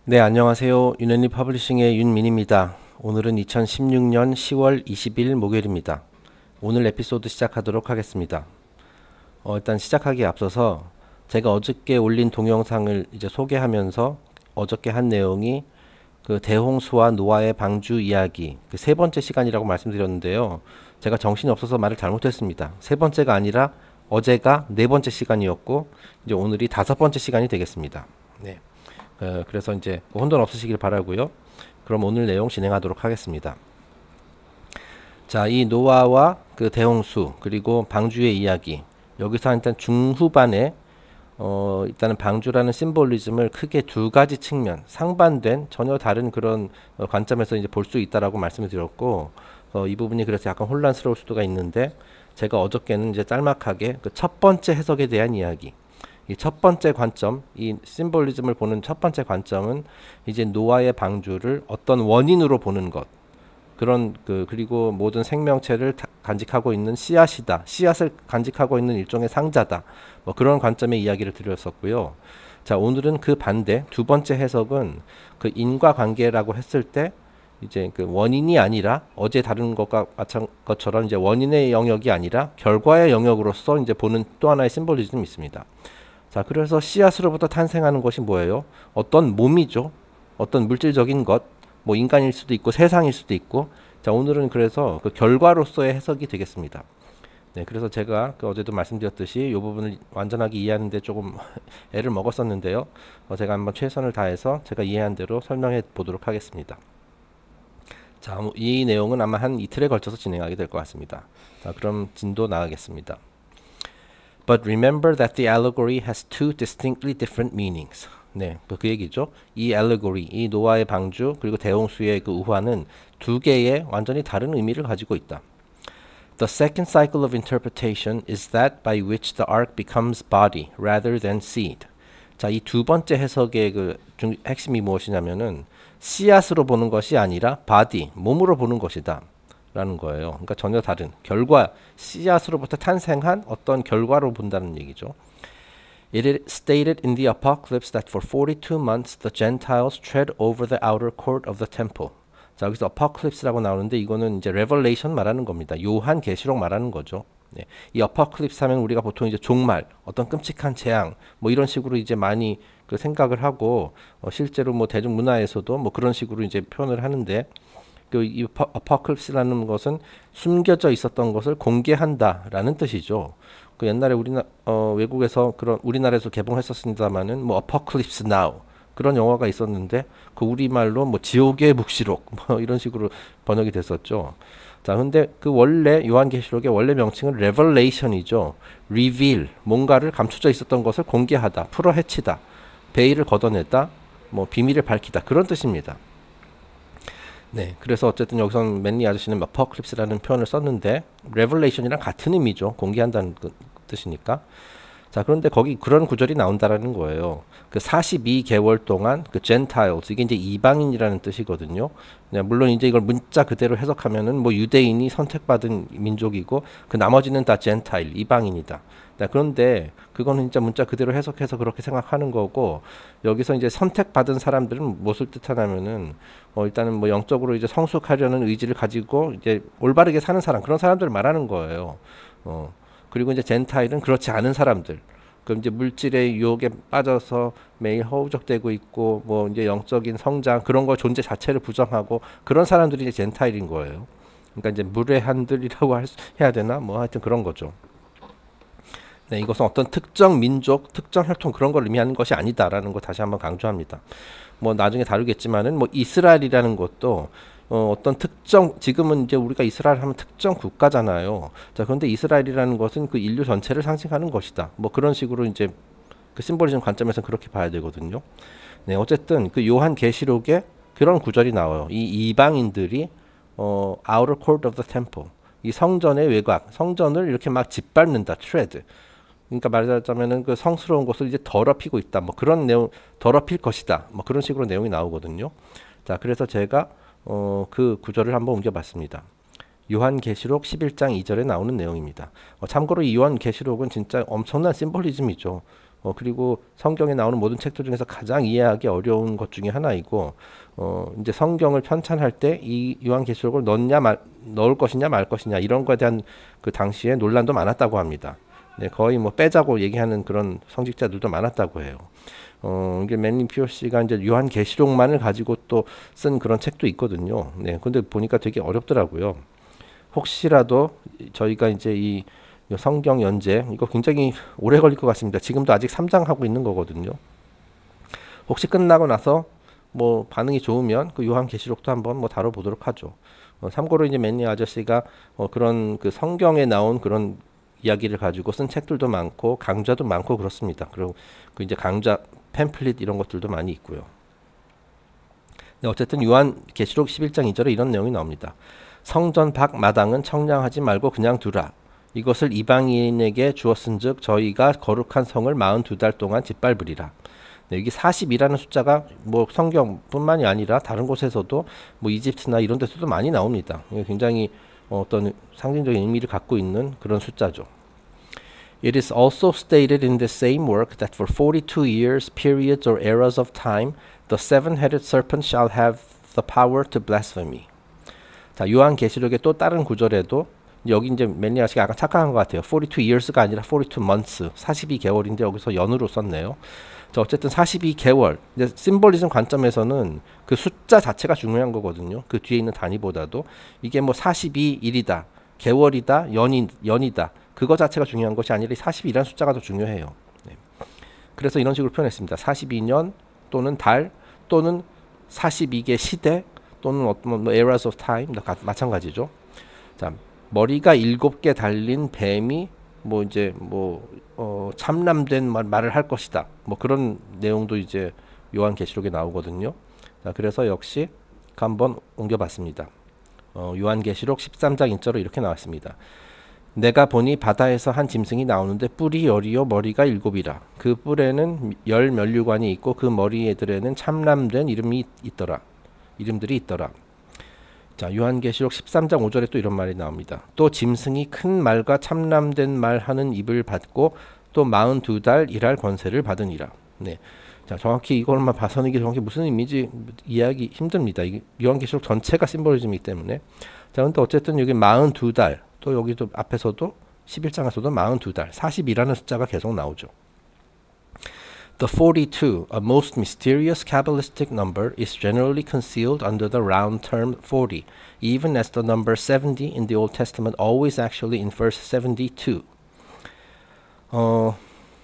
네, 안녕하세요. 윤현리 퍼블리싱의 윤민입니다. 오늘은 2016년 10월 20일 목요일입니다. 오늘 에피소드 시작하도록 하겠습니다. 일단 시작하기에 앞서서 제가 어저께 올린 동영상을 이제 소개하면서 어저께 한 내용이 그 대홍수와 노아의 방주 이야기 그 세 번째 시간이라고 말씀드렸는데요. 제가 정신이 없어서 말을 잘못했습니다. 세 번째가 아니라 어제가 네 번째 시간이었고 이제 오늘이 다섯 번째 시간이 되겠습니다. 네. 그래서 이제 혼돈 없으시길 바라고요. 그럼 오늘 내용 진행하도록 하겠습니다. 자, 이 노아와 그 대홍수 그리고 방주의 이야기, 여기서 일단 중후반에 일단은 방주라는 심볼리즘을 크게 두 가지 측면, 상반된 전혀 다른 그런 관점에서 이제 볼 수 있다라고 말씀을 드렸고, 이 부분이 그래서 약간 혼란스러울 수가 있는데, 제가 어저께는 이제 짤막하게 그 첫 번째 해석에 대한 이야기, 이 첫 번째 관점, 이 심볼리즘을 보는 첫 번째 관점은 이제 노아의 방주를 어떤 원인으로 보는 것, 그런 그리고 모든 생명체를 간직하고 있는 씨앗이다, 씨앗을 간직하고 있는 일종의 상자다, 뭐 그런 관점의 이야기를 드렸었고요. 자, 오늘은 그 반대 두 번째 해석은 그 인과관계라고 했을 때 이제 그 원인이 아니라 어제 다룬 것과 마찬 것처럼 이제 원인의 영역이 아니라 결과의 영역으로서 이제 보는 또 하나의 심볼리즘이 있습니다. 자, 그래서 씨앗으로부터 탄생하는 것이 뭐예요? 어떤 몸이죠. 어떤 물질적인 것, 뭐 인간일 수도 있고 세상일 수도 있고. 자, 오늘은 그래서 그 결과로서의 해석이 되겠습니다. 네, 그래서 제가 어제도 말씀드렸듯이 이 부분을 완전하게 이해하는데 조금 애를 먹었었는데요. 제가 한번 최선을 다해서 제가 이해한 대로 설명해 보도록 하겠습니다. 자, 이 내용은 아마 한 이틀에 걸쳐서 진행하게 될 것 같습니다. 자, 그럼 진도 나가겠습니다. But remember that the allegory has two distinctly different meanings. 네, 그 얘기죠. 이 allegory, 이 노아의 방주 그리고 대홍수의 그 우화는 두 개의 완전히 다른 의미를 가지고 있다. The second cycle of interpretation is that by which the ark becomes body rather than seed. 자, 이 두 번째 해석의 그 핵심이 무엇이냐면은 씨앗으로 보는 것이 아니라 body, 몸으로 보는 것이다. 라는 거예요. 그러니까 전혀 다른 결과, 씨앗으로부터 탄생한 어떤 결과로 본다는 얘기죠. It is stated in the Apocalypse that for 42 months the Gentiles tread over the outer court of the temple. 자, 여기서 Apocalypse라고 나오는데 이거는 이제 Revelation 말하는 겁니다. 요한 계시록 말하는 거죠. 네. 이 Apocalypse 하면 우리가 보통 이제 종말, 어떤 끔찍한 재앙, 뭐 이런 식으로 이제 많이 그 생각을 하고 실제로 뭐 대중문화에서도 뭐 그런 식으로 이제 표현을 하는데. 이 아포칼립스라는 것은 숨겨져 있었던 것을 공개한다라는 뜻이죠. 그 옛날에 외국에서 그런 우리나라에서 개봉했었습니다만은 뭐 아포칼립스 나우 그런 영화가 있었는데 그 우리말로 뭐 지옥의 묵시록 뭐 이런 식으로 번역이 됐었죠. 자, 근데 그 원래 요한계시록의 원래 명칭은 레벨레이션이죠. 리빌, 뭔가를 감춰져 있었던 것을 공개하다, 풀어헤치다, 베일을 걷어내다, 뭐 비밀을 밝히다 그런 뜻입니다. 네, 그래서 어쨌든 여기서는 맨리 아저씨는 아포칼립스라는 표현을 썼는데 레벨레이션이랑 같은 의미죠. 공개한다는 뜻이니까. 자, 그런데 거기 그런 구절이 나온다라는 거예요. 그 42개월 동안 그 Gentiles, 이게 이제 이방인이라는 뜻이거든요. 네, 물론 이제 이걸 문자 그대로 해석하면은 뭐 유대인이 선택받은 민족이고 그 나머지는 다 Gentile, 이방인이다. 네, 그런데 그거는 진짜 문자 그대로 해석해서 그렇게 생각하는 거고, 여기서 이제 선택받은 사람들은 무엇을 뜻하냐면은 일단은 뭐 영적으로 이제 성숙하려는 의지를 가지고 이제 올바르게 사는 사람, 그런 사람들을 말하는 거예요. 그리고 이제 젠타일은 그렇지 않은 사람들. 그럼 이제 물질의 유혹에 빠져서 매일 허우적대고 있고 뭐 이제 영적인 성장 그런 거 존재 자체를 부정하고 그런 사람들이 이제 젠타일인 거예요. 그러니까 이제 무례한들이라고 해야 되나? 뭐 하여튼 그런 거죠. 네, 이것은 어떤 특정 민족, 특정 혈통 그런 걸 의미하는 것이 아니다라는 거 다시 한번 강조합니다. 뭐 나중에 다루겠지만은 뭐 이스라엘이라는 것도 어떤 특정, 지금은 이제 우리가 이스라엘 하면 특정 국가잖아요. 자, 그런데 이스라엘이라는 것은 그 인류 전체를 상징하는 것이다. 뭐 그런 식으로 이제 그 심볼리즘 관점에서 그렇게 봐야 되거든요. 네, 어쨌든 그 요한 계시록에 그런 구절이 나와요. 이 이방인들이 outer court of the temple, 이 성전의 외곽, 성전을 이렇게 막 짓밟는다, tread. 그러니까 말하자면은 그 성스러운 것을 이제 더럽히고 있다. 뭐 그런 내용, 더럽힐 것이다. 뭐 그런 식으로 내용이 나오거든요. 자, 그래서 제가 그 구절을 한번 옮겨봤습니다. 요한계시록 11장 2절에 나오는 내용입니다. 참고로 이 요한계시록은 진짜 엄청난 심볼리즘이죠. 그리고 성경에 나오는 모든 책들 중에서 가장 이해하기 어려운 것 중에 하나이고, 이제 성경을 편찬할 때 이 요한계시록을 넣을 것이냐 말 것이냐 이런 거에 대한 그 당시에 논란도 많았다고 합니다. 네, 거의 뭐 빼자고 얘기하는 그런 성직자들도 많았다고 해요. 이게 맨리 피어시가 이제 요한계시록만을 가지고 또 쓴 그런 책도 있거든요. 네, 근데 보니까 되게 어렵더라고요. 혹시라도 저희가 이제 이 성경 연재 이거 굉장히 오래 걸릴 것 같습니다. 지금도 아직 3장 하고 있는 거거든요. 혹시 끝나고 나서 뭐 반응이 좋으면 그 요한계시록도 한번 뭐 다뤄보도록 하죠. 참고로 이제 맨리 아저씨가 그런 그 성경에 나온 그런 이야기를 가지고 쓴 책들도 많고 강좌도 많고 그렇습니다. 그리고 그 이제 강좌 팸플릿 이런 것들도 많이 있고요. 네, 어쨌든 요한계시록 11장 2절에 이런 내용이 나옵니다. 성전 밖 마당은 청량하지 말고 그냥 두라. 이것을 이방인에게 주었은즉 저희가 거룩한 성을 42달 동안 짓밟으리라. 네, 여기 40이라는 숫자가 뭐 성경뿐만이 아니라 다른 곳에서도 뭐 이집트나 이런 데서도 많이 나옵니다. 굉장히 어떤 상징적인 의미를 갖고 있는 그런 숫자죠. It is also stated in the same work that for 42 years, periods or eras of time, the seven-headed serpent shall have the power to blaspheme. 자, 요한계시록의 또 다른 구절에도 여기 이제 맨리 아저씨가 약간 착각한 것 같아요. 42 years가 아니라 42 months, 42개월인데 여기서 연으로 썼네요. 자, 어쨌든 42개월. 이제 심볼리즘 관점에서는 그 숫자 자체가 중요한 거거든요. 그 뒤에 있는 단위보다도 이게 뭐 42일이다, 개월이다, 연이다. 그거 자체가 중요한 것이 아니라 42라는 숫자가 더 중요해요. 네. 그래서 이런 식으로 표현했습니다. 42년 또는 달 또는 42개 시대 또는 어떤 뭐 eras of time 마찬가지죠. 자, 머리가 7개 달린 뱀이 뭐 이제 뭐 참람된 말을 할 것이다. 뭐 그런 내용도 이제 요한계시록에 나오거든요. 자, 그래서 역시 한번 옮겨봤습니다. 요한계시록 13장 1절로 이렇게 나왔습니다. 내가 보니 바다에서 한 짐승이 나오는데 뿔이 10이요 머리가 7이라. 그 뿔에는 10 면류관이 있고 그 머리에들에는 참람된 이름들이 있더라. 자, 요한계시록 13장 5절에 또 이런 말이 나옵니다. 또 짐승이 큰 말과 참람된 말 하는 입을 받고 또 42달 일할 권세를 받으니라. 네. 자, 정확히 이걸만 봐서는 이게 정확히 무슨 의미인지 이해하기 힘듭니다. 이게 요한계시록 전체가 심볼리즘이기 때문에. 자, 근데 어쨌든 여기 42달, 또 여기도 앞에서도 11장에서도 42달, 40이라는 숫자가 계속 나오죠. The 42, a most mysterious Kabbalistic number, is generally concealed under the round term 40, even as the number 70 in the Old Testament always actually infers 72.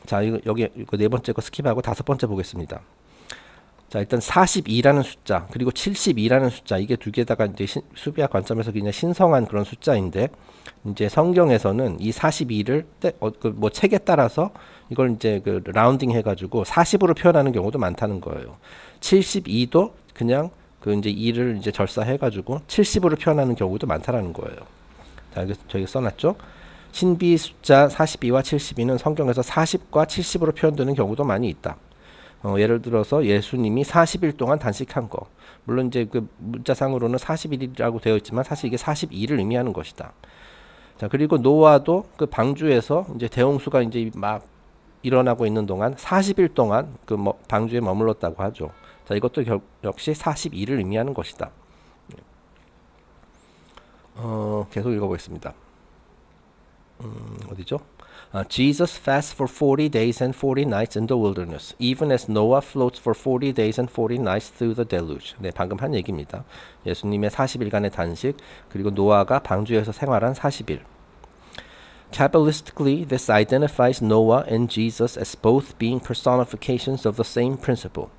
자, 여기 네 번째 거 스킵하고 다섯 번째 보겠습니다. 자, 일단 42라는 숫자 그리고 72라는 숫자 이게 두 개다가 이제 수비학 관점에서 그냥 신성한 그런 숫자인데 이제 성경에서는 이 42를 뭐 책에 따라서 이걸 이제 그 라운딩 해가지고 40으로 표현하는 경우도 많다는 거예요. 72도 그냥 그 이제 2를 이제 절사해가지고 70으로 표현하는 경우도 많다라는 거예요. 자, 여기 저기 써놨죠. 신비 숫자 42와 72는 성경에서 40과 70으로 표현되는 경우도 많이 있다. 예를 들어서 예수님이 40일 동안 단식한 거. 물론 이제 그 문자상으로는 40일이라고 되어 있지만 사실 이게 42를 의미하는 것이다. 자, 그리고 노아도 그 방주에서 이제 대홍수가 이제 막 일어나고 있는 동안 40일 동안 그 방주에 머물렀다고 하죠. 자, 이것도 역시 42를 의미하는 것이다. 계속 읽어보겠습니다. 어디죠? Jesus fasts for 40 days and 40 nights in the wilderness, even as Noah floats for 40 days and 40 nights through the deluge. 네, 방금 한 얘기입니다. 예수님의 40일간의 단식, 그리고 노아가 방주에서 생활한 40일. Kabbalistically, this identifies Noah and Jesus as both being personifications of the same principle.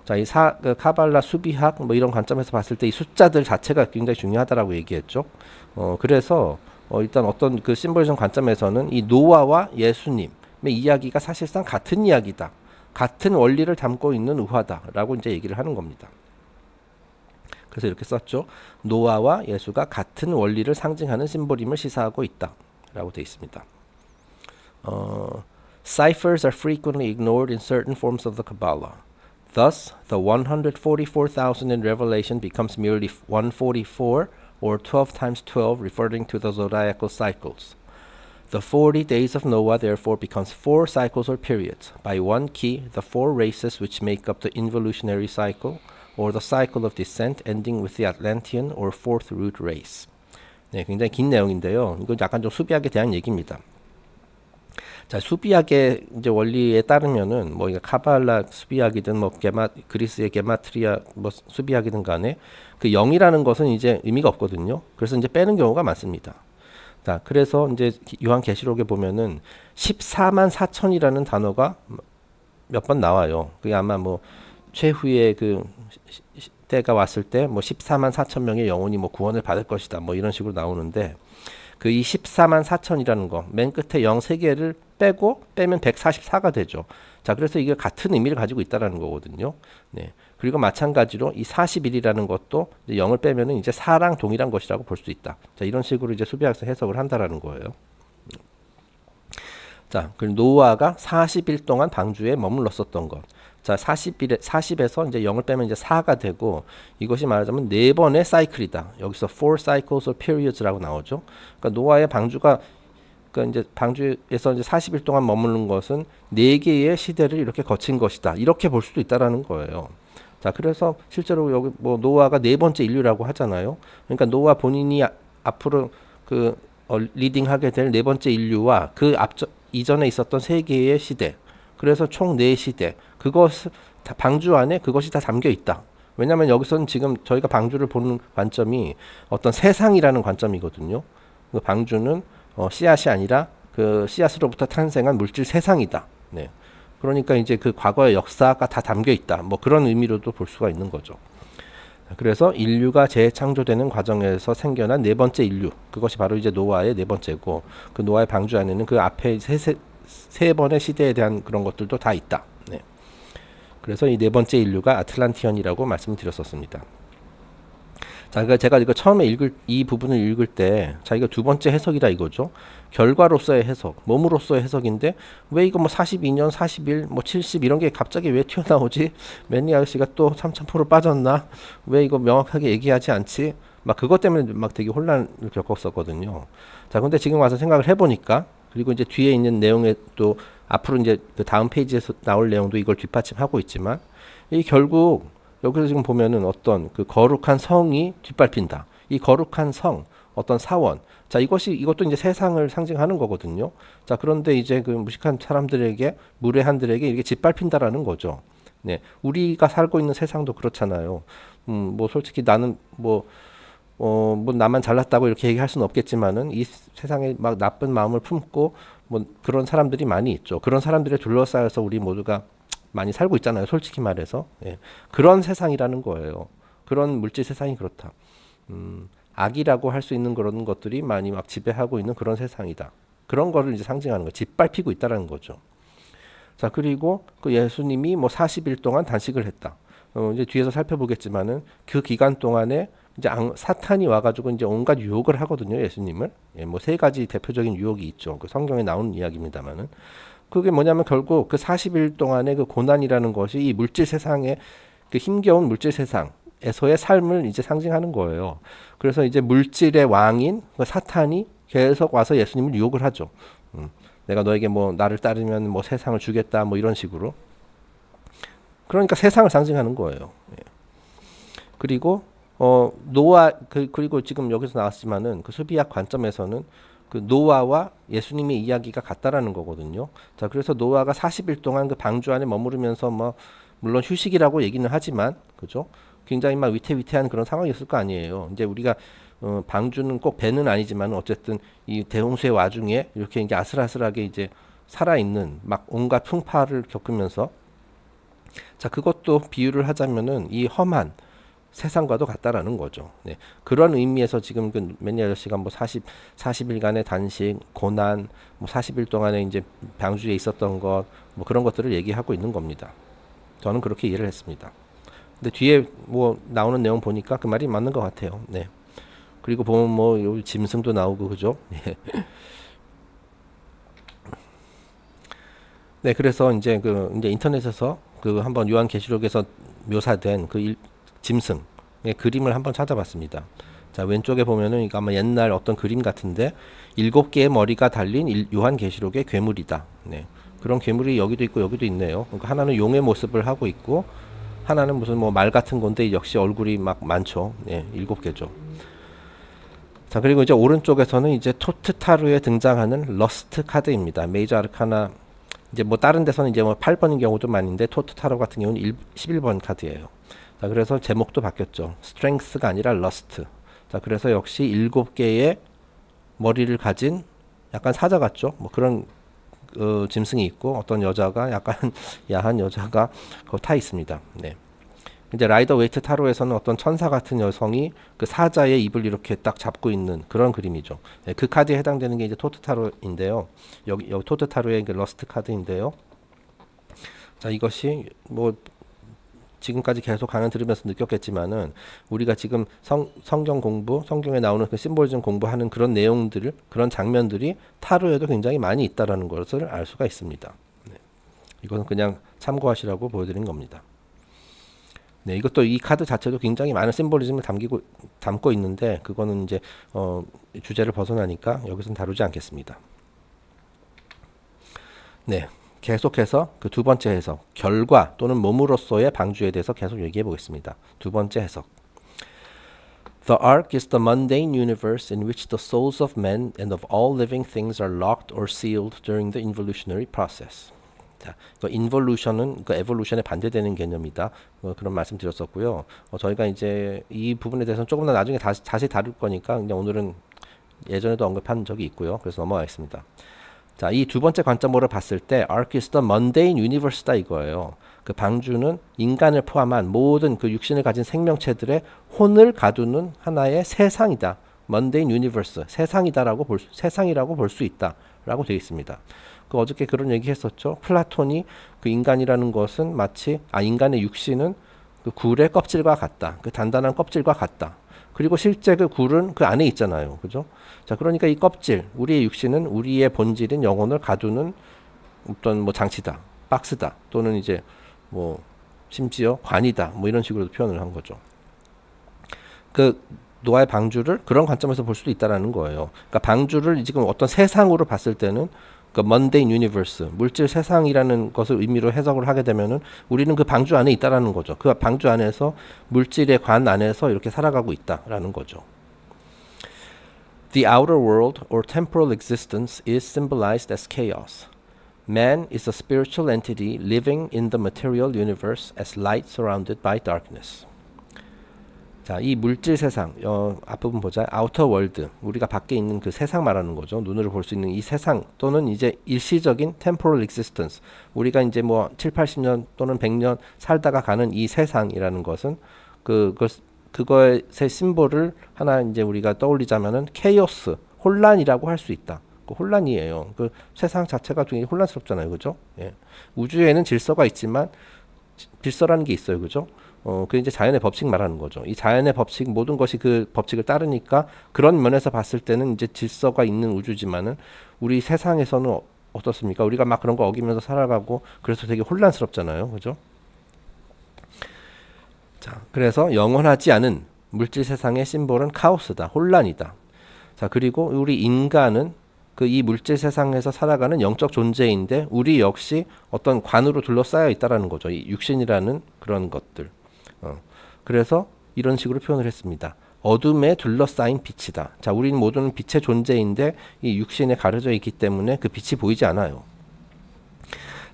자, 이 카발라 수비학 뭐 이런 관점에서 봤을 때 이 숫자들 자체가 굉장히 중요하다라고 얘기했죠. 그래서 일단 어떤 그 심볼리즘 관점에서는 이 노아와 예수님의 이야기가 사실상 같은 이야기다. 같은 원리를 담고 있는 우화다라고 이제 얘기를 하는 겁니다. 그래서 이렇게 썼죠. 노아와 예수가 같은 원리를 상징하는 심볼임을 시사하고 있다라고 되어 있습니다. Ciphers are frequently ignored in certain forms of the Kabbalah. Thus, the 144,000 in Revelation becomes merely 144 or 12 times 12, referring to the zodiacal cycles. The 40 days of Noah therefore becomes 4 cycles or periods. By one key, the 4 races which make up the involutionary cycle, or the cycle of descent ending with the Atlantean or fourth root race. 네, 굉장히 긴 내용인데요. 이건 약간 좀 수비학에 대한 얘기입니다. 자, 수비학의 이제 원리에 따르면은 뭐 카발라 수비학이든 뭐 그리스의 게마트리아 뭐 수비학이든 간에 그 0이라는 것은 이제 의미가 없거든요. 그래서 이제 빼는 경우가 많습니다. 자, 그래서 이제 요한계시록에 보면은 14만 4천이라는 단어가 몇 번 나와요. 그게 아마 뭐 최후의 그 때가 왔을 때 뭐 14만 4천 명의 영혼이 뭐 구원을 받을 것이다. 뭐 이런 식으로 나오는데 그 이 14만 4천이라는 거 맨 끝에 0 3개를 빼면 144가 되죠. 자, 그래서 이게 같은 의미를 가지고 있다라는 거거든요. 네. 그리고 마찬가지로 이 41이라는 것도 이제 0을 빼면은 이제 4랑 동일한 것이라고 볼 수 있다. 자, 이런 식으로 이제 수비학에서 해석을 한다라는 거예요. 자, 그리고 노아가 40일 동안 방주에 머물렀었던 것. 자, 40에서 이제 0을 빼면 이제 4가 되고, 이것이 말하자면 4번의 사이클이다. 여기서 4 cycles or periods라고 나오죠. 그러니까 노아의 방주가, 그러니까 이제 방주에서 이제 40일 동안 머무는 것은 4개의 시대를 이렇게 거친 것이다. 이렇게 볼 수도 있다라는 거예요. 자, 그래서 실제로 여기 뭐 노아가 4번째 인류라고 하잖아요. 그러니까 노아 본인이 앞으로 그 리딩하게 될 4번째 인류와 그 이전에 있었던 3개의 시대, 그래서 총 4시대, 그것 방주 안에 그것이 다 담겨 있다. 왜냐하면 여기서는 지금 저희가 방주를 보는 관점이 어떤 세상이라는 관점이거든요. 그 방주는 씨앗이 아니라 그 씨앗으로부터 탄생한 물질 세상이다. 네. 그러니까 이제 그 과거의 역사가 다 담겨 있다. 뭐 그런 의미로도 볼 수가 있는 거죠. 그래서 인류가 재창조되는 과정에서 생겨난 4번째 인류, 그것이 바로 이제 노아의 4번째고, 그 노아의 방주 안에는 그 앞에 세 번의 시대에 대한 그런 것들도 다 있다. 네. 그래서 이 4번째 인류가 아틀란티언이라고 말씀을 드렸었습니다. 자, 그러니까 제가 이거 처음에 이 부분을 읽을 때, 자, 이거 2번째 해석이다 이거죠. 결과로서의 해석, 몸으로서의 해석인데, 왜 이거 뭐 42년, 41, 뭐 70 이런 게 갑자기 왜 튀어나오지? 맨니 아저씨가 또 3000% 빠졌나? 왜 이거 명확하게 얘기하지 않지? 막 그것 때문에 막 되게 혼란을 겪었었거든요. 자, 근데 지금 와서 생각을 해보니까, 그리고 이제 뒤에 있는 내용에 또 앞으로 이제 그 다음 페이지에서 나올 내용도 이걸 뒷받침하고 있지만, 이 결국 여기서 지금 보면은 어떤 그 거룩한 성이 뒷밟힌다. 이 거룩한 성, 어떤 사원. 자, 이것도 이제 세상을 상징하는 거거든요. 자, 그런데 이제 그 무식한 사람들에게, 무례한들에게 이렇게 짓밟힌다라는 거죠. 네. 우리가 살고 있는 세상도 그렇잖아요. 뭐 솔직히 나는 뭐 나만 잘났다고 이렇게 얘기할 수는 없겠지만은 이 세상에 막 나쁜 마음을 품고 뭐 그런 사람들이 많이 있죠. 그런 사람들에 둘러싸여서 우리 모두가 많이 살고 있잖아요. 솔직히 말해서. 예. 그런 세상이라는 거예요. 그런 물질 세상이 그렇다. 악이라고 할 수 있는 그런 것들이 많이 막 지배하고 있는 그런 세상이다. 그런 거를 이제 상징하는 거예요. 짓밟히고 있다라는 거죠. 자, 그리고 그 예수님이 뭐 40일 동안 단식을 했다. 이제 뒤에서 살펴보겠지만은 그 기간 동안에 이제 사탄이 와가지고 이제 온갖 유혹을 하거든요. 예수님을. 예, 뭐 3가지 대표적인 유혹이 있죠. 그 성경에 나오는 이야기입니다만은. 그게 뭐냐면 결국 그 40일 동안의 그 고난이라는 것이 이 물질 세상의 그 힘겨운 물질 세상에서의 삶을 이제 상징하는 거예요. 그래서 이제 물질의 왕인 그 사탄이 계속 와서 예수님을 유혹을 하죠. 내가 너에게 뭐 나를 따르면 뭐 세상을 주겠다 뭐 이런 식으로. 그러니까 세상을 상징하는 거예요. 예. 그리고 그리고 지금 여기서 나왔지만은 그 수비학 관점에서는 그 노아와 예수님의 이야기가 같다라는 거거든요. 자, 그래서 노아가 40일 동안 그 방주 안에 머무르면서 뭐 물론 휴식이라고 얘기는 하지만, 그죠? 굉장히 막 위태위태한 그런 상황이었을 거 아니에요. 이제 우리가 방주는 꼭 배는 아니지만 어쨌든 이 대홍수의 와중에 이렇게 이제 아슬아슬하게 이제 살아있는 막 온갖 풍파를 겪으면서, 자, 그것도 비유를 하자면은 이 험한 세상과도 같다라는 거죠. 네. 그런 의미에서 지금 그 맨니 아저씨가 뭐 40일간의 단식, 고난, 뭐 40일 동안에 이제 방주에 있었던 것, 뭐 그런 것들을 얘기하고 있는 겁니다. 저는 그렇게 이해를 했습니다. 근데 뒤에 뭐 나오는 내용 보니까 그 말이 맞는 것 같아요. 네. 그리고 보면 뭐 요 짐승도 나오고, 그죠? 네. 네, 그래서 이제 이제 인터넷에서 그 한번 요한계시록에서 묘사된 그 짐승의 그림을 한번 찾아봤습니다. 자, 왼쪽에 보면은 이거 아마 옛날 어떤 그림 같은데 7개의 머리가 달린 요한계시록의 괴물이다. 네. 그런 괴물이 여기도 있고 여기도 있네요. 그러니까 하나는 용의 모습을 하고 있고 하나는 무슨 뭐 말 같은 건데 역시 얼굴이 막 많죠. 네, 7개죠. 자, 그리고 이제 오른쪽에서는 이제 토트타루에 등장하는 러스트 카드입니다. 메이저 아르카나 이제 뭐 다른 데서는 이제 뭐 8번인 경우도 많은데 토트타루 같은 경우는 11번 카드예요. 자, 그래서 제목도 바뀌었죠. 스트렝스가 아니라 러스트. 자, 그래서 역시 7개의 머리를 가진 약간 사자 같죠. 뭐 그런 짐승이 있고 어떤 여자가 약간 야한 여자가 타 있습니다. 네. 이제 라이더 웨이트 타로에서는 어떤 천사 같은 여성이 그 사자의 입을 이렇게 딱 잡고 있는 그런 그림이죠. 네, 그 카드에 해당되는 게 이제 토트 타로인데요. 여기 토트 타로의 그 러스트 카드인데요. 자, 이것이 뭐 지금까지 계속 강연 들으면서 느꼈겠지만은 우리가 지금 성경 공부, 성경에 나오는 그 심볼즘 공부하는 그런 내용들, 그런 장면들이 타로에도 굉장히 많이 있다라는 것을 알 수가 있습니다. 네. 이것은 그냥 참고하시라고 보여드린 겁니다. 네, 이것도 이 카드 자체도 굉장히 많은 심볼리즘을 담고 있는데 그거는 이제 주제를 벗어나니까 여기서는 다루지 않겠습니다. 네, 계속해서 그 두 번째 해석, 결과 또는 몸으로서의 방주에 대해서 계속 얘기해 보겠습니다. 두 번째 해석. The ark is the mundane universe in which the souls of men and of all living things are locked or sealed during the involutionary process. 자, 그 인볼루션은 그 에볼루션에 반대되는 개념이다. 그런 말씀 드렸었고요. 저희가 이제 이 부분에 대해서는 조금 더 나중에 자세히 다룰 거니까 그냥 오늘은 예전에도 언급한 적이 있고요. 그래서 넘어가겠습니다. 자, 이 두 번째 관점으로 봤을 때 Ark is the mundane universe다 이거예요. 그 방주는 인간을 포함한 모든 그 육신을 가진 생명체들의 혼을 가두는 하나의 세상이다. mundane universe, 세상이다라고 세상이라고 볼 수 있다라고 되어 있습니다. 그 어저께 그런 얘기 했었죠. 플라톤이 그 인간이라는 것은 마치 인간의 육신은 그 굴의 껍질과 같다. 그 단단한 껍질과 같다. 그리고 실제 그 굴은 그 안에 있잖아요. 그죠? 자, 그러니까 이 껍질, 우리의 육신은 우리의 본질인 영혼을 가두는 어떤 뭐 장치다, 박스다, 또는 이제 뭐 심지어 관이다, 뭐 이런 식으로 표현을 한 거죠. 그 노아의 방주를 그런 관점에서 볼 수도 있다라는 거예요. 그러니까 방주를 지금 어떤 세상으로 봤을 때는 그 mundane universe, 물질 세상이라는 것을 의미로 해석을 하게 되면은 우리는 그 방주 안에 있다라는 거죠. 그 방주 안에서 물질의 관 안에서 이렇게 살아가고 있다라는 거죠. The outer world or temporal existence is symbolized as chaos. Man is a spiritual entity living in the material universe as light surrounded by darkness. 자, 이 물질 세상, 앞부분 보자. 아우터 월드, 우리가 밖에 있는 그 세상 말하는 거죠. 눈으로 볼 수 있는 이 세상 또는 이제 일시적인 temporal existence, 우리가 이제 뭐 7, 80년 또는 100년 살다가 가는 이 세상이라는 것은 그거의 심볼을 하나 이제 우리가 떠올리자면은 케이오스, 혼란이라고 할 수 있다. 그 혼란이에요. 그 세상 자체가 굉장히 혼란스럽잖아요. 그죠? 예. 우주에는 질서가 있지만 질서라는 게 있어요. 그죠? 그 이제 자연의 법칙 말하는 거죠. 이 자연의 법칙, 모든 것이 그 법칙을 따르니까 그런 면에서 봤을 때는 이제 질서가 있는 우주지만은 우리 세상에서는 어떻습니까? 우리가 막 그런 거 어기면서 살아가고 그래서 되게 혼란스럽잖아요. 그죠? 자, 그래서 영원하지 않은 물질 세상의 심볼은 카오스다. 혼란이다. 자, 그리고 우리 인간은 그 이 물질 세상에서 살아가는 영적 존재인데 우리 역시 어떤 관으로 둘러싸여 있다라는 거죠. 이 육신이라는 그런 것들. 그래서 이런 식으로 표현을 했습니다. 어둠에 둘러싸인 빛이다. 자, 우리는 모두는 빛의 존재인데 이 육신에 가려져 있기 때문에 그 빛이 보이지 않아요.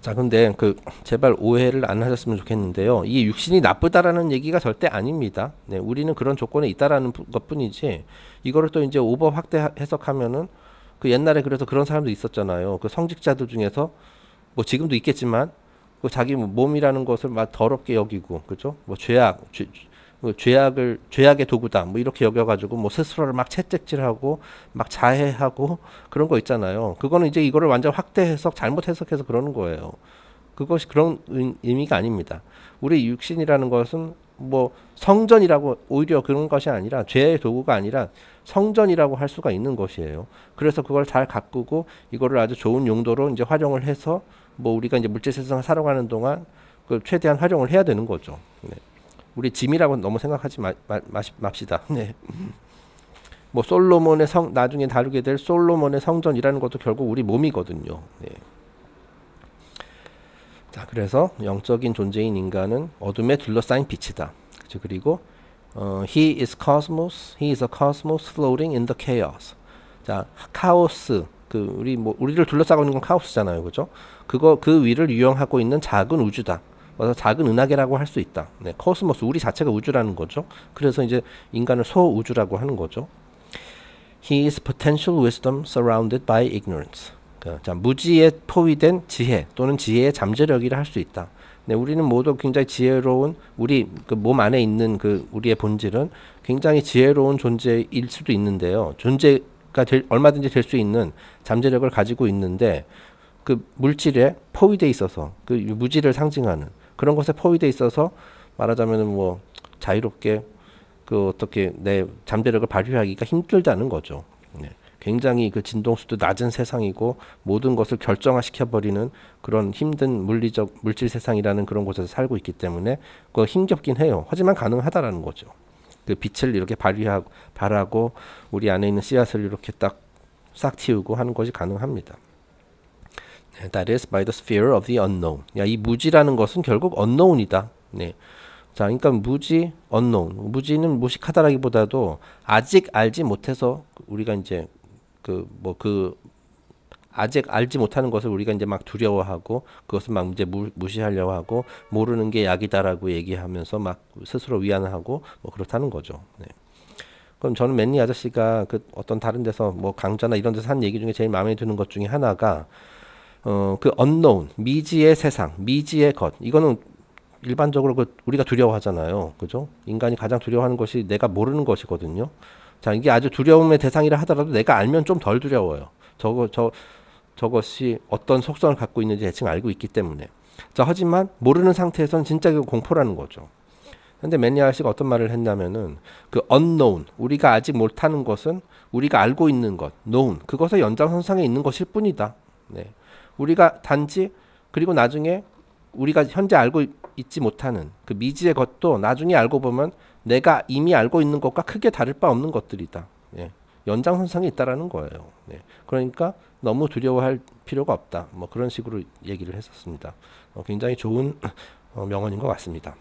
자, 근데 제발 오해를 안 하셨으면 좋겠는데요. 이 육신이 나쁘다라는 얘기가 절대 아닙니다. 네, 우리는 그런 조건에 있다라는 것뿐이지 이거를 또 이제 오버 확대 해석하면은 그 옛날에 그래서 그런 사람도 있었잖아요. 그 성직자들 중에서 뭐 지금도 있겠지만 그 자기 몸이라는 것을 막 더럽게 여기고, 그죠? 뭐 죄악의 도구다, 뭐 이렇게 여겨가지고 뭐 스스로를 막 채찍질하고 막 자해하고 그런 거 있잖아요. 그거는 이제 이거를 완전 확대 해석, 잘못 해석해서 그러는 거예요. 그것이 그런 의미가 아닙니다. 우리 육신이라는 것은 뭐 성전이라고, 오히려 그런 것이 아니라 죄의 도구가 아니라 성전이라고 할 수가 있는 것이에요. 그래서 그걸 잘 가꾸고 이거를 아주 좋은 용도로 이제 활용을 해서 뭐 우리가 이제 물질 세상을 살아가는 동안 그 최대한 활용을 해야 되는 거죠. 네. 우리 짐이라고 너무 생각하지 맙시다. 네. 뭐 솔로몬의 나중에 다루게 될 솔로몬의 성전이라는 것도 결국 우리 몸이거든요. 네. 자, 그래서 영적인 존재인 인간은 어둠에 둘러싸인 빛이다. 그렇죠? 그리고 he is a cosmos floating in the chaos. 자, 카오스, 우리를 둘러싸고 있는 건 카오스잖아요, 그죠? 그 위를 유영하고 있는 작은 우주다. 그래서 작은 은하계라고 할 수 있다. 네, 코스모스, 우리 자체가 우주라는 거죠. 그래서 이제 인간을 소우주라고 하는 거죠. He is potential wisdom surrounded by ignorance. 자, 무지에 포위된 지혜 또는 지혜의 잠재력이라 할 수 있다. 네, 우리는 모두 굉장히 지혜로운 우리 그 몸 안에 있는 그 우리의 본질은 굉장히 지혜로운 존재일 수도 있는데요. 존재가 얼마든지 될 수 있는 잠재력을 가지고 있는데 그 물질에 포위돼 있어서 그 무지를 상징하는 그런 것에 포위돼 있어서 말하자면은 뭐 자유롭게 그 어떻게 내 잠재력을 발휘하기가 힘들다는 거죠. 네. 굉장히 그 진동수도 낮은 세상이고 모든 것을 결정화시켜 버리는 그런 힘든 물질 세상이라는 그런 곳에서 살고 있기 때문에 그거 힘겹긴 해요. 하지만 가능하다라는 거죠. 그 빛을 이렇게 발하고 우리 안에 있는 씨앗을 이렇게 딱 싹 틔우고 하는 것이 가능합니다. That is by the sphere of the unknown. 이 무지라는 것은 결국 unknown이다. 네. 자, 그러니까 무지, unknown. 무지는 무식하다라기보다도 아직 알지 못해서 우리가 이제 아직 알지 못하는 것을 우리가 이제 막 두려워하고 그것을 막 이제 무시하려고 하고 모르는 게 약이다라고 얘기하면서 막 스스로 위안하고 뭐 그렇다는 거죠. 네. 그럼 저는 맨니 아저씨가 그 어떤 다른 데서 뭐 강좌나 이런 데서 한 얘기 중에 제일 마음에 드는 것 중에 하나가 그 unknown, 미지의 세상, 미지의 것. 이거는 일반적으로 우리가 두려워하잖아요. 그죠? 인간이 가장 두려워하는 것이 내가 모르는 것이거든요. 자, 이게 아주 두려움의 대상이라 하더라도 내가 알면 좀 덜 두려워요. 저것이 어떤 속성을 갖고 있는지 대충 알고 있기 때문에. 자, 하지만 모르는 상태에서는 진짜 공포라는 거죠. 근데 매니아 씨가 어떤 말을 했냐면은 그 unknown, 우리가 아직 못하는 것은 우리가 알고 있는 것, known, 그것의 연장선상에 있는 것일 뿐이다. 네. 우리가 단지 그리고 나중에 우리가 현재 알고 있지 못하는 그 미지의 것도 나중에 알고 보면 내가 이미 알고 있는 것과 크게 다를 바 없는 것들이다. 예. 연장선상에 있다라는 거예요. 예. 그러니까 너무 두려워할 필요가 없다. 뭐 그런 식으로 얘기를 했었습니다. 굉장히 좋은 명언인 것 같습니다.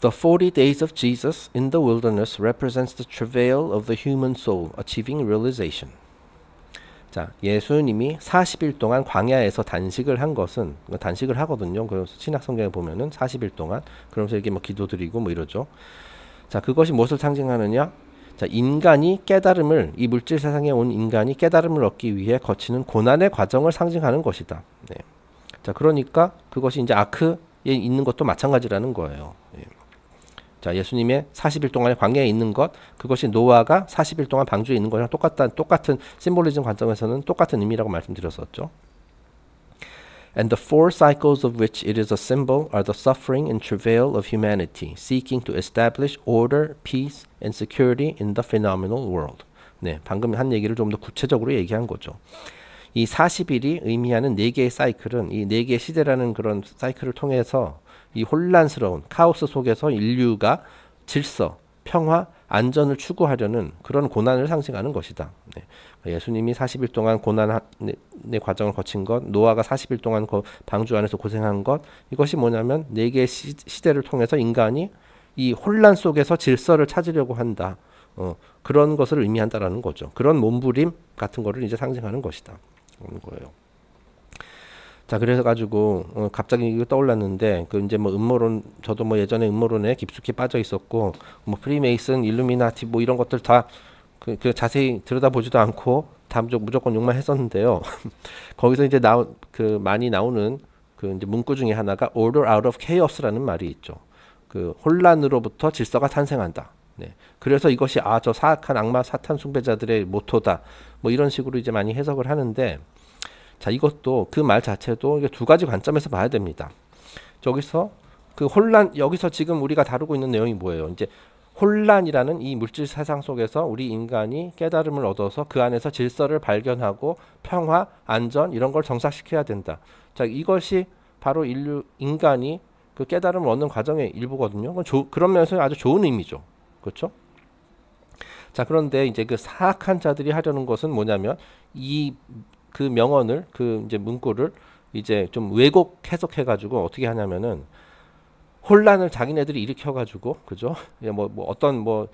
The 40 days of Jesus in the wilderness represents the travail of the human soul achieving realization. 자, 예수님이 40일 동안 광야에서 단식을 한 것은 단식을 하거든요. 그래서 신약 성경에 보면은 40일 동안 그러면서 이렇게 뭐 기도드리고 뭐 이러죠. 자, 그것이 무엇을 상징하느냐? 자, 인간이 깨달음을 이 물질 세상에 온 인간이 깨달음을 얻기 위해 거치는 고난의 과정을 상징하는 것이다. 네. 자, 그러니까 그것이 이제 아크에 있는 것도 마찬가지라는 거예요. 예. 자, 예수님의 40일 동안의 광야에 있는 것, 그것이 노아가 40일 동안 방주에 있는 거랑 똑같은 심볼리즘 관점에서는 똑같은 의미라고 말씀드렸었죠. And the four cycles of which it is a symbol are the suffering and travail of humanity, seeking to establish order, peace, and security in the phenomenal world. 네, 방금 한 얘기를 좀 더 구체적으로 얘기한 거죠. 이 40일이 의미하는 4개의 사이클은 이 4개의 시대라는 그런 사이클을 통해서 이 혼란스러운 카오스 속에서 인류가 질서, 평화, 안전을 추구하려는 그런 고난을 상징하는 것이다. 네. 예수님이 40일 동안 고난의 과정을 거친 것, 노아가 40일 동안 그 방주 안에서 고생한 것, 이것이 뭐냐면 4개의 시대를 통해서 인간이 이 혼란 속에서 질서를 찾으려고 한다. 그런 것을 의미한다라는 거죠. 그런 몸부림 같은 거를 이제 상징하는 것이다. 그런 거예요. 자, 그래서 가지고 갑자기 이거 떠올랐는데 그 이제 뭐 음모론, 저도 뭐 예전에 음모론에 깊숙이 빠져 있었고 뭐 프리메이슨, 일루미나티 뭐 이런 것들 다 그 자세히 들여다보지도 않고 다 무조건 욕만 했었는데요. 거기서 이제 많이 나오는 그 이제 문구 중에 하나가 order out of chaos라는 말이 있죠. 그 혼란으로부터 질서가 탄생한다. 네. 그래서 이것이 저 사악한 악마 사탄 숭배자들의 모토다. 뭐 이런 식으로 이제 많이 해석을 하는데, 자, 이것도 그 말 자체도 두 가지 관점에서 봐야 됩니다. 저기서 그 혼란, 여기서 지금 우리가 다루고 있는 내용이 뭐예요? 이제 혼란이라는 이 물질 세상 속에서 우리 인간이 깨달음을 얻어서 그 안에서 질서를 발견하고 평화, 안전 이런 걸 정착시켜야 된다. 자, 이것이 바로 인간이 그 깨달음을 얻는 과정의 일부거든요. 그런 면에서 아주 좋은 의미죠. 그렇죠? 자, 그런데 이제 그 사악한 자들이 하려는 것은 뭐냐면 이 그 명언을 그 이제 문구를 이제 좀 왜곡 해석해 가지고 어떻게 하냐면은 혼란을 자기네들이 일으켜 가지고 그죠? 뭐 어떤 뭐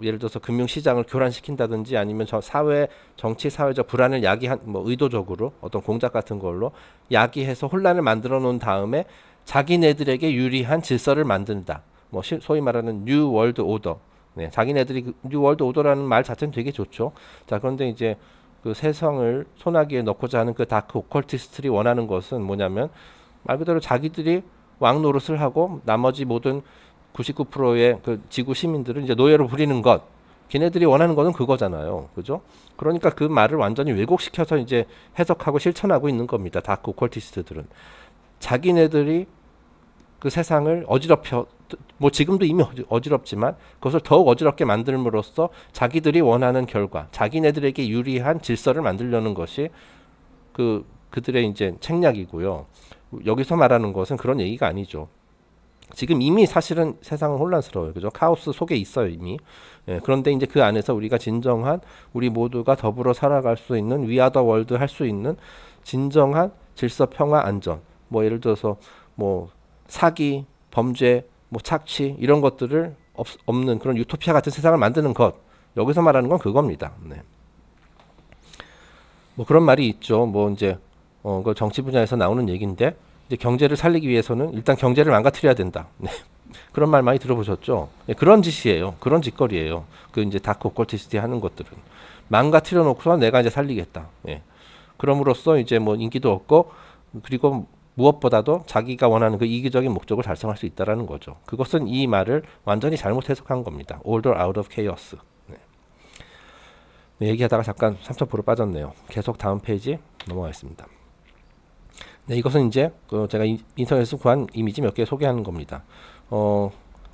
예를 들어서 금융시장을 교란시킨다든지 아니면 저 사회 정치 사회적 불안을 야기한 뭐 의도적으로 어떤 공작 같은 걸로 야기해서 혼란을 만들어 놓은 다음에 자기네들에게 유리한 질서를 만든다. 뭐 소위 말하는 뉴 월드 오더. 네, 자기네들이 그 뉴 월드 오더라는 말 자체는 되게 좋죠. 자, 그런데 이제 그 세상을 소나기에 넣고자 하는 그 다크 오컬티스트들이 원하는 것은 뭐냐면 말 그대로 자기들이 왕 노릇을 하고 나머지 모든 99%의 그 지구 시민들을 이제 노예로 부리는 것. 걔네들이 원하는 거는 그거잖아요. 그죠? 그러니까 그 말을 완전히 왜곡시켜서 이제 해석하고 실천하고 있는 겁니다. 다크 오컬티스트들은. 자기네들이 그 세상을 어지럽혀 뭐 지금도 이미 어지럽지만 그것을 더욱 어지럽게 만들므로써 자기들이 원하는 결과, 자기네들에게 유리한 질서를 만들려는 것이 그들의 이제 책략이고요. 여기서 말하는 것은 그런 얘기가 아니죠. 지금 이미 사실은 세상은 혼란스러워요. 그죠? 카오스 속에 있어요, 이미. 예, 그런데 이제 그 안에서 우리가 진정한 우리 모두가 더불어 살아갈 수 있는 위아더 월드 할 수 있는 진정한 질서, 평화, 안전. 뭐 예를 들어서 뭐 사기, 범죄, 뭐 착취 이런 것들을 없는 그런 유토피아 같은 세상을 만드는 것. 여기서 말하는 건 그겁니다. 네. 뭐 그런 말이 있죠. 뭐 이제 그 정치 분야에서 나오는 얘기인데 이제 경제를 살리기 위해서는 일단 경제를 망가뜨려야 된다. 네. 그런 말 많이 들어보셨죠? 네, 그런 짓이에요. 그런 짓거리예요. 그 이제 다크 오컬티스트이 하는 것들은 망가뜨려 놓고서 내가 이제 살리겠다. 예. 그럼으로써 이제 뭐 인기도 얻고 그리고 무엇보다도 자기가 원하는 그 이기적인 목적을 달성할 수 있다라는 거죠. 그것은 이 말을 완전히 잘못 해석한 겁니다. Order out of chaos. 네. 네, 얘기하다가 잠깐 3.5로 빠졌네요. 계속 다음 페이지 넘어가겠습니다. 네, 이것은 이제 제가 인터넷에서 구한 이미지 몇 개 소개하는 겁니다.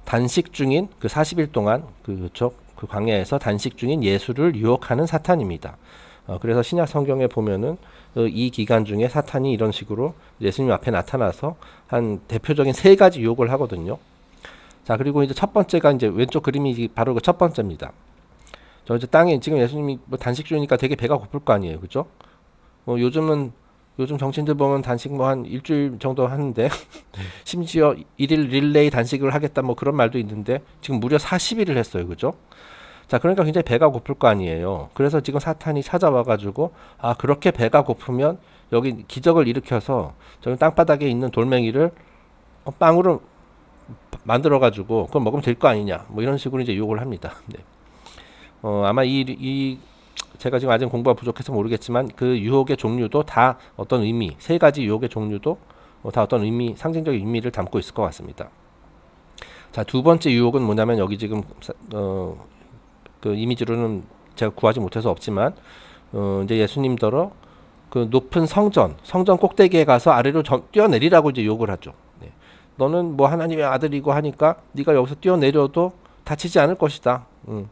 단식 중인 그 40일 동안 그 광야에서 단식 중인 예수를 유혹하는 사탄입니다. 그래서 신약 성경에 보면은 이 기간 중에 사탄이 이런 식으로 예수님 앞에 나타나서 한 대표적인 세 가지 유혹을 하거든요. 자, 그리고 이제 첫 번째가 이제 왼쪽 그림이 바로 그 첫 번째입니다. 저 이제 땅에 지금 예수님이 뭐 단식 중이니까 되게 배가 고플 거 아니에요, 그죠? 요즘 정치인들 보면 단식 뭐 한 일주일 정도 하는데 심지어 1일 릴레이 단식을 하겠다 뭐 그런 말도 있는데 지금 무려 40일을 했어요, 그죠? 자, 그러니까 굉장히 배가 고플 거 아니에요. 그래서 지금 사탄이 찾아와가지고 아, 그렇게 배가 고프면 여기 기적을 일으켜서 저기 땅바닥에 있는 돌멩이를 빵으로 만들어가지고 그걸 먹으면 될 거 아니냐 뭐 이런 식으로 이제 유혹을 합니다. 네. 아마 제가 지금 아직 공부가 부족해서 모르겠지만 그 유혹의 종류도 다 어떤 의미, 세 가지 유혹의 종류도 다 어떤 의미, 상징적인 의미를 담고 있을 것 같습니다. 자, 두 번째 유혹은 뭐냐면 여기 지금 그 이미지로는 제가 구하지 못해서 없지만 이제 예수님더러 그 높은 성전 꼭대기에 가서 아래로 뛰어내리라고 이제 요구를 하죠. 네. 너는 뭐 하나님의 아들이고 하니까 네가 여기서 뛰어내려도 다치지 않을 것이다.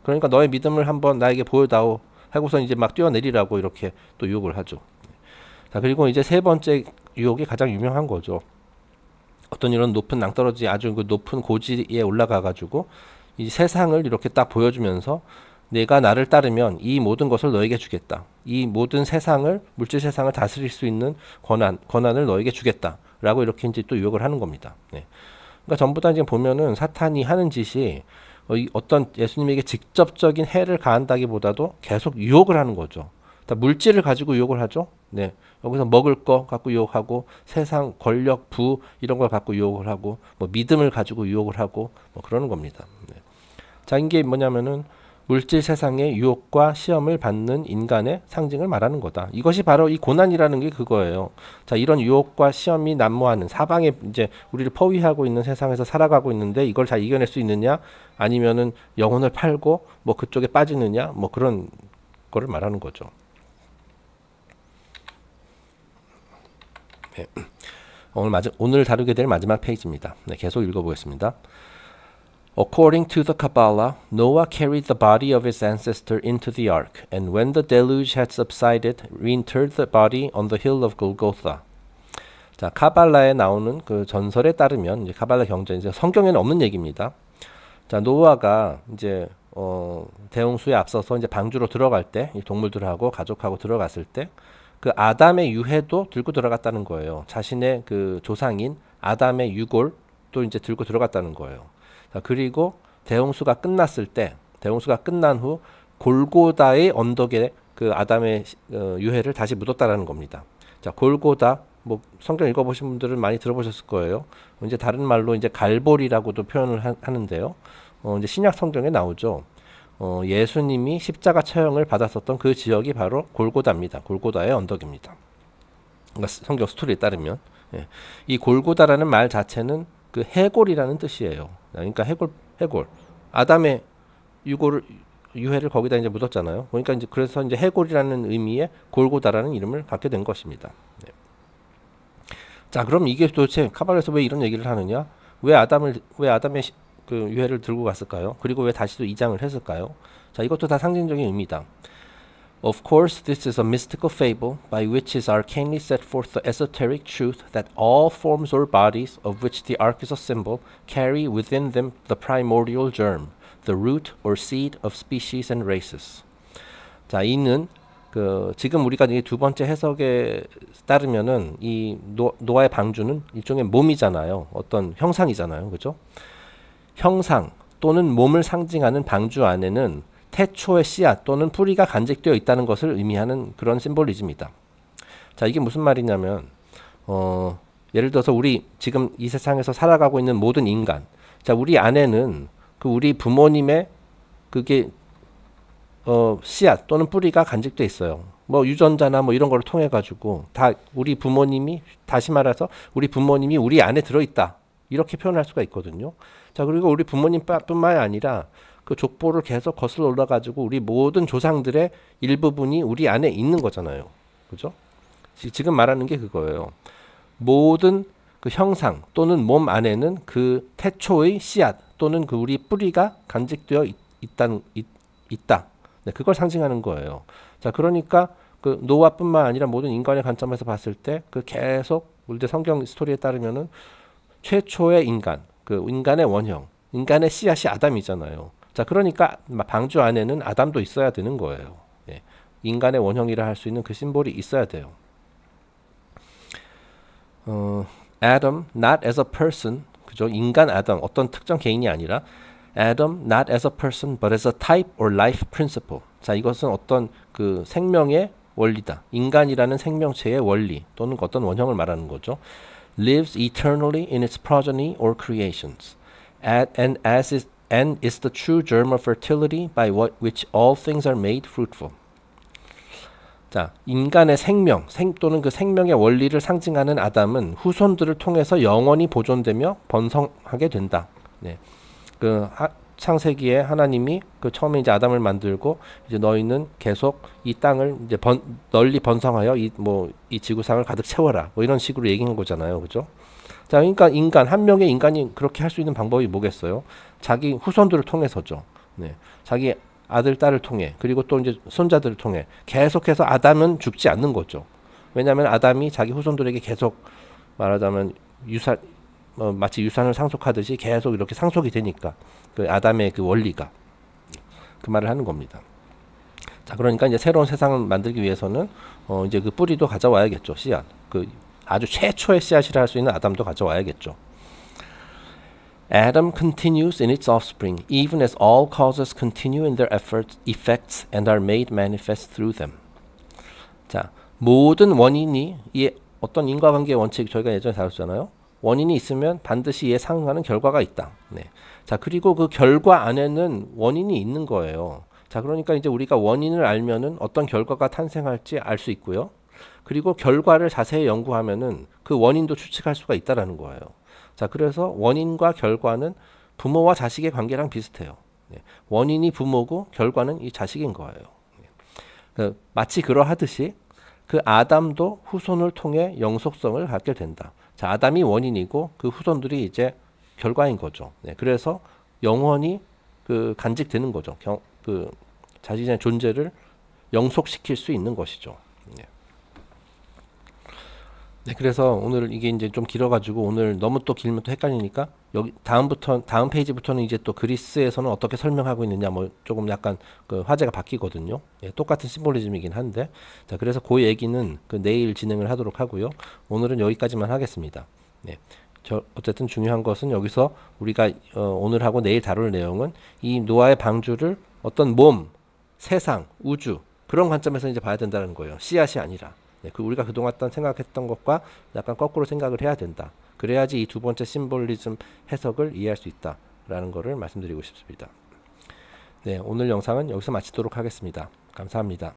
그러니까 너의 믿음을 한번 나에게 보여다오 하고서 이제 막 뛰어내리라고 이렇게 또 유혹을 하죠. 자, 그리고 이제 세 번째 유혹이 가장 유명한 거죠. 어떤 이런 높은 낭떠러지 아주 그 높은 고지에 올라가 가지고 이 세상을 이렇게 딱 보여주면서 내가 나를 따르면 이 모든 것을 너에게 주겠다. 이 모든 세상을, 물질 세상을 다스릴 수 있는 권한을 너에게 주겠다. 라고 이렇게 이제 또 유혹을 하는 겁니다. 네. 그러니까 전부 다 이제 보면은 사탄이 하는 짓이 어떤 예수님에게 직접적인 해를 가한다기보다도 계속 유혹을 하는 거죠. 물질을 가지고 유혹을 하죠. 네. 여기서 먹을 거 갖고 유혹하고 세상, 권력, 부 이런 걸 갖고 유혹을 하고 뭐 믿음을 가지고 유혹을 하고 뭐 그러는 겁니다. 네. 자, 이게 뭐냐면은 물질 세상의 유혹과 시험을 받는 인간의 상징을 말하는 거다. 이것이 바로 이 고난이라는 게 그거예요. 자, 이런 유혹과 시험이 난무하는 사방에 이제 우리를 포위하고 있는 세상에서 살아가고 있는데 이걸 잘 이겨낼 수 있느냐 아니면은 영혼을 팔고 뭐 그쪽에 빠지느냐 뭐 그런 거를 말하는 거죠. 네. 오늘 다루게 될 마지막 페이지입니다. 네, 계속 읽어보겠습니다. According to the Kabbalah, Noah carried the body of his ancestor into the ark, and when the deluge had subsided, reinterred the body on the hill of Golgotha. 자, 카발라에 나오는 그 전설에 따르면 이제 카발라 경전 이제 성경에는 없는 얘기입니다. 자, 노아가 이제 대홍수에 앞서서 이제 방주로 들어갈 때 이 동물들하고 가족하고 들어갔을 때 그 아담의 유해도 들고 들어갔다는 거예요. 자신의 그 조상인 아담의 유골도 이제 들고 들어갔다는 거예요. 자, 그리고 대홍수가 끝났을 때, 대홍수가 끝난 후 골고다의 언덕에 그 아담의 유해를 다시 묻었다라는 겁니다. 자, 골고다, 뭐 성경 읽어보신 분들은 많이 들어보셨을 거예요. 이제 다른 말로 이제 갈보리라고도 표현을 하는데요. 이제 신약 성경에 나오죠. 예수님이 십자가 처형을 받았었던 그 지역이 바로 골고다입니다. 골고다의 언덕입니다. 그러니까 성경 스토리에 따르면 예. 이 골고다라는 말 자체는 그 해골이라는 뜻이에요. 그러니까 해골. 아담의 유해를 거기다 이제 묻었잖아요. 그러니까 이제 그래서 이제 해골이라는 의미의 골고다라는 이름을 갖게 된 것입니다. 네. 자, 그럼 이게 도대체 카발에서 왜 이런 얘기를 하느냐? 왜 아담의 그 유해를 들고 갔을까요? 그리고 왜 다시 또 이장을 했을까요? 자, 이것도 다 상징적인 의미다. Of course, this is a mystical fable by which is arcanely set forth the esoteric truth that all forms or bodies of which the ark is a symbol carry within them the primordial germ, the root or seed of species and races. 자, 이는 지금 우리가 이 두 번째 해석에 따르면은 이 노아의 방주는 일종의 몸이잖아요. 어떤 형상이잖아요. 그죠? 형상 또는 몸을 상징하는 방주 안에는 태초의 씨앗 또는 뿌리가 간직되어 있다는 것을 의미하는 그런 심볼리즘이다. 자, 이게 무슨 말이냐면 예를 들어서 우리 지금 이 세상에서 살아가고 있는 모든 인간, 자, 우리 안에는 그 우리 부모님의 그게 씨앗 또는 뿌리가 간직돼 있어요. 뭐 유전자나 뭐 이런 걸 통해 가지고 다 우리 부모님이, 다시 말해서 우리 부모님이 우리 안에 들어있다, 이렇게 표현할 수가 있거든요. 자, 그리고 우리 부모님뿐만 아니라 그 족보를 계속 거슬러 올라가지고 우리 모든 조상들의 일부분이 우리 안에 있는 거잖아요. 그죠? 지금 말하는 게 그거예요. 모든 그 형상 또는 몸 안에는 그 태초의 씨앗 또는 그 우리 뿌리가 간직되어 있다. 네, 그걸 상징하는 거예요. 자, 그러니까 그 노아뿐만 아니라 모든 인간의 관점에서 봤을 때 그 계속 우리 성경 스토리에 따르면은 최초의 인간, 그 인간의 원형, 인간의 씨앗이 아담이잖아요. 자, 그러니까 방주 안에는 아담도 있어야 되는 거예요. 예. 인간의 원형이라 할 수 있는 그 심볼이 있어야 돼요. Adam, not as a person, 그죠? 인간 아담, 어떤 특정 개인이 아니라 Adam, not as a person, but as a type or life principle. 자, 이것은 어떤 그 생명의 원리다. 인간이라는 생명체의 원리 또는 어떤 원형을 말하는 거죠. Lives eternally in its progeny or creations, and is the true germ of fertility by which all things are made fruitful. 자, 인간의 생명, 또는 그 생명의 원리를 상징하는 아담은 후손들을 통해서 영원히 보존되며 번성하게 된다. 네. 창세기에 하나님이 처음에 이제 아담을 만들고 이제 너희는 계속 이 땅을 이제 널리 번성하여 이 지구상을 가득 채워라. 뭐 이런 식으로 얘기한 거잖아요. 그죠? 자, 그러니까 한 명의 인간이 그렇게 할 수 있는 방법이 뭐겠어요? 자기 후손들을 통해서죠. 네. 자기 아들, 딸을 통해, 그리고 또 이제 손자들을 통해 계속해서 아담은 죽지 않는 거죠. 왜냐하면 아담이 자기 후손들에게 계속 말하자면 마치 유산을 상속하듯이 계속 이렇게 상속이 되니까 그 아담의 그 원리가 그 말을 하는 겁니다. 자, 그러니까 이제 새로운 세상을 만들기 위해서는 이제 그 뿌리도 가져와야겠죠. 씨앗. 그 아주 최초의 씨앗이라 할 수 있는 아담도 가져와야겠죠. Adam continues in its offspring, even as all causes continue in their effects and are made manifest through them. 자, 모든 원인이 이 어떤 인과관계의 원칙 저희가 예전에 다뤘잖아요. 원인이 있으면 반드시 이에 상응하는 결과가 있다. 네. 자, 그리고 그 결과 안에는 원인이 있는 거예요. 자, 그러니까 이제 우리가 원인을 알면은 어떤 결과가 탄생할지 알 수 있고요. 그리고 결과를 자세히 연구하면은 그 원인도 추측할 수가 있다라는 거예요. 자, 그래서 원인과 결과는 부모와 자식의 관계랑 비슷해요. 네. 원인이 부모고 결과는 이 자식인 거예요. 네. 마치 그러하듯이 그 아담도 후손을 통해 영속성을 갖게 된다. 자, 아담이 원인이고 그 후손들이 이제 결과인 거죠. 네, 그래서 영원히 그 간직되는 거죠. 그 자신의 존재를 영속시킬 수 있는 것이죠. 네. 네, 그래서 오늘 이게 이제 좀 길어가지고 오늘 너무 또 길면 또 헷갈리니까 여기 다음 페이지부터는 이제 또 그리스에서는 어떻게 설명하고 있느냐 뭐 조금 약간 그 화제가 바뀌거든요. 예, 똑같은 심볼리즘이긴 한데 자 그래서 그 얘기는 그 내일 진행을 하도록 하고요. 오늘은 여기까지만 하겠습니다. 네. 어쨌든 중요한 것은 여기서 우리가 오늘 하고 내일 다룰 내용은 이 노아의 방주를 어떤 몸, 세상, 우주 그런 관점에서 이제 봐야 된다는 거예요. 씨앗이 아니라. 네, 그 우리가 그동안 생각했던 것과 약간 거꾸로 생각을 해야 된다. 그래야지 이 두 번째 심볼리즘 해석을 이해할 수 있다라는 것을 말씀드리고 싶습니다. 네, 오늘 영상은 여기서 마치도록 하겠습니다. 감사합니다.